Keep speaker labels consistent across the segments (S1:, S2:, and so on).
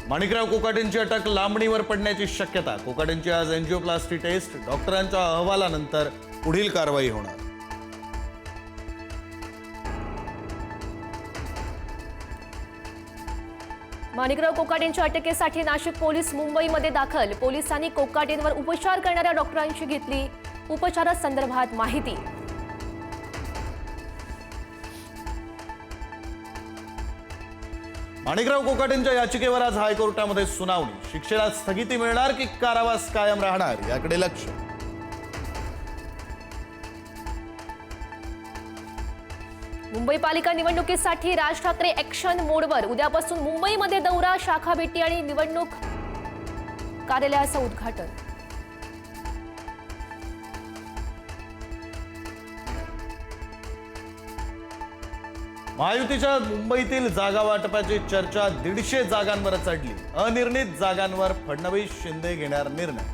S1: माणिकराव कोकाटेंची अटक लांबणीवर पडण्याची शक्यता। कोकाटेंची आज एंजिओप्लास्टी टेस्ट, डॉक्टरांच्या अहवालानंतर पुढील कारवाई होणार।
S2: माणिकराव कोकाटेंच्या अटकेसाठी नाशिक पोलीस मुंबईमध्ये दाखल। पोलिसांनी कोकाटेंवर उपचार करणाऱ्या डॉक्टरांची घेतली उपचारासंदर्भात माहिती।
S1: माणिकराव कोकाटेंच्या याचिकेवर आज हायकोर्टामध्ये सुनावणी। शिक्षेला स्थगिती मिळणार की कारावास कायम राहणार याकडे लक्ष।
S2: मुंबई पालिका निवडणुकीसाठी राज ठाकरे ॲक्शन मोडवर। उद्यापासून मुंबईमध्ये दौरा, शाखा भेटी आणि निवडणूक कार्यालयाचं उद्घाटन।
S1: महायुतीच्या मुंबईतील जागा वाटपाची चर्चा 150 जागांवर चढली। अनिर्णित जागांवर फडणवीस शिंदे घेणार निर्णय।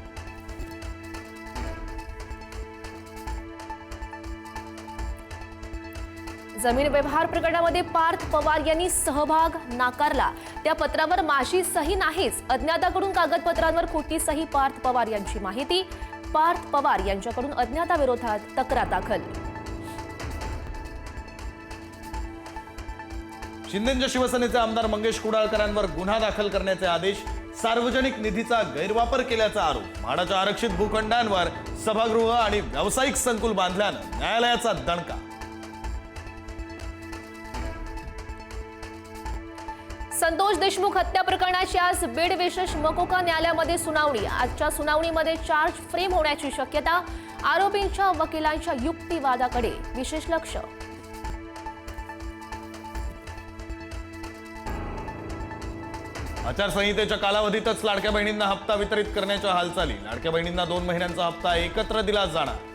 S2: जमीन व्यवहार प्रकरणामध्ये पार्थ पवार यांनी सहभाग नाकारला। त्या पत्रावर माझी सही नाहीच, अज्ञाताकडून कागदपत्रांवर खोटी सही। पार्थ पवार यांची माहिती। पार्थ पवार यांच्याकडून अज्ञाताविरोधात तक्रार दाखल।
S1: शिंदेंच्या शिवसेनेचे आमदार मंगेश कुडाळकरांवर गुन्हा दाखल करण्याचे आदेश। सार्वजनिक निधीचा गैरवापर केल्याचा आरोप। म्हाडाच्या आरक्षित भूखंडांवर सभागृह आणि व्यावसायिक संकुल बांधल्यानं न्यायालयाचा दणका।
S2: संतोष देशमुख हत्या प्रकरणाची आज बीड विशेष मकोका न्यायालयामध्ये सुनावणी। आजच्या सुनावणीमध्ये चार्ज फ्रेम होण्याची शक्यता। आरोपींच्या वकिलांच्या युक्तिवादाकडे विशेष लक्ष।
S1: आचारसंहितेच्या कालावधीतच लाडक्या बहिणींना हप्ता वितरित करण्याच्या हालचाली। लाडक्या बहिणींना 2 महिन्यांचा हप्ता एकत्र दिला जाणार।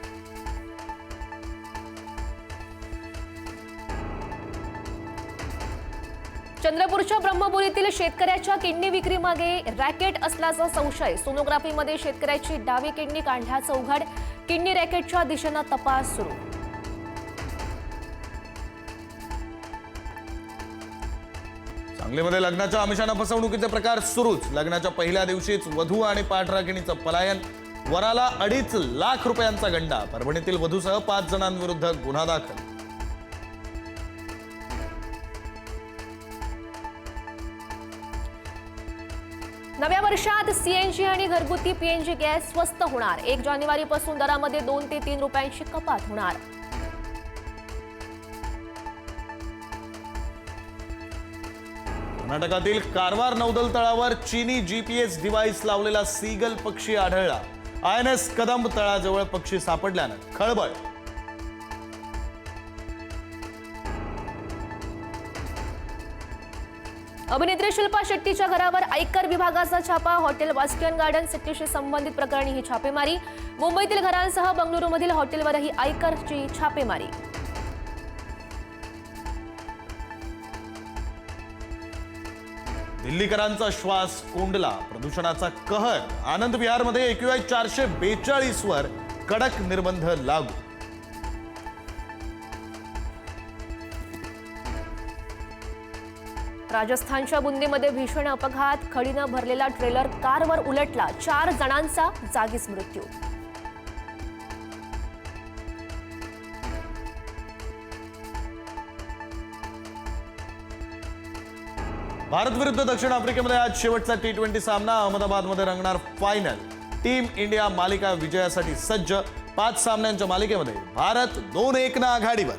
S2: चंद्रपूरच्या ब्रह्मपुरीतील शेतकऱ्याच्या किडनी विक्री मागे रॅकेट असल्याचा संशय। सोनोग्राफीमध्ये शेतकऱ्याची डावी किडनी काढल्याचं उघड। किडनी रॅकेटच्या दिशेनं तपास सुरू।
S1: सांगलीमध्ये लग्नाच्या आमिषानं फसवणुकीचे प्रकार सुरूच। लग्नाच्या पहिल्या दिवशीच वधू आणि पाठराखीणीचं पलायन। वराला 2.5 लाख रुपयांचा गंडा। परभणीतील वधूसह 5 जणांविरुद्ध गुन्हा दाखल।
S2: नव्या वर्षात सीएनजी आणि घरगुती पीएनजी गॅस स्वस्त होणार। 1 जानेवारीपासून दरामध्ये 2 ते 3 रुपयांची कपात होणार।
S1: कर्नाटकातील कारवार नौदल तळावर चीनी जीपीएस डिव्हाइस लावलेला सीगल पक्षी आढळला। आयएनएस कदंब तळाजवळ पक्षी सापडल्यानं खळबळ।
S2: अभिनेत्री शिल्पा शेट्टीच्या घरावर आयकर विभागाचा छापा। हॉटेल वेस्टर्न गार्डन सिटीशी संबंधित प्रकरणी ही छापेमारी। मुंबईतील घरांसह बंगळुरूमधील हॉटेलवरही आयकरची छापेमारी।
S1: दिल्लीकरांचा श्वास कोंडला। प्रदूषणाचा कहर। आनंद विहारमध्ये AQI 442 वर कडक निर्बंध लागू।
S2: राजस्थानच्या बुंदीमध्ये भीषण अपघात। खडीनं भरलेला ट्रेलर कारवर उलटला। 4 जणांचा जागीच मृत्यू।
S1: भारत विरुद्ध दक्षिण आफ्रिकेमध्ये आज शेवटचा T20 सामना। अहमदाबादमध्ये रंगणार फायनल। टीम इंडिया मालिका विजयासाठी सज्ज। 5 सामन्यांच्या मालिकेमध्ये भारत 2-1 आघाडीवर।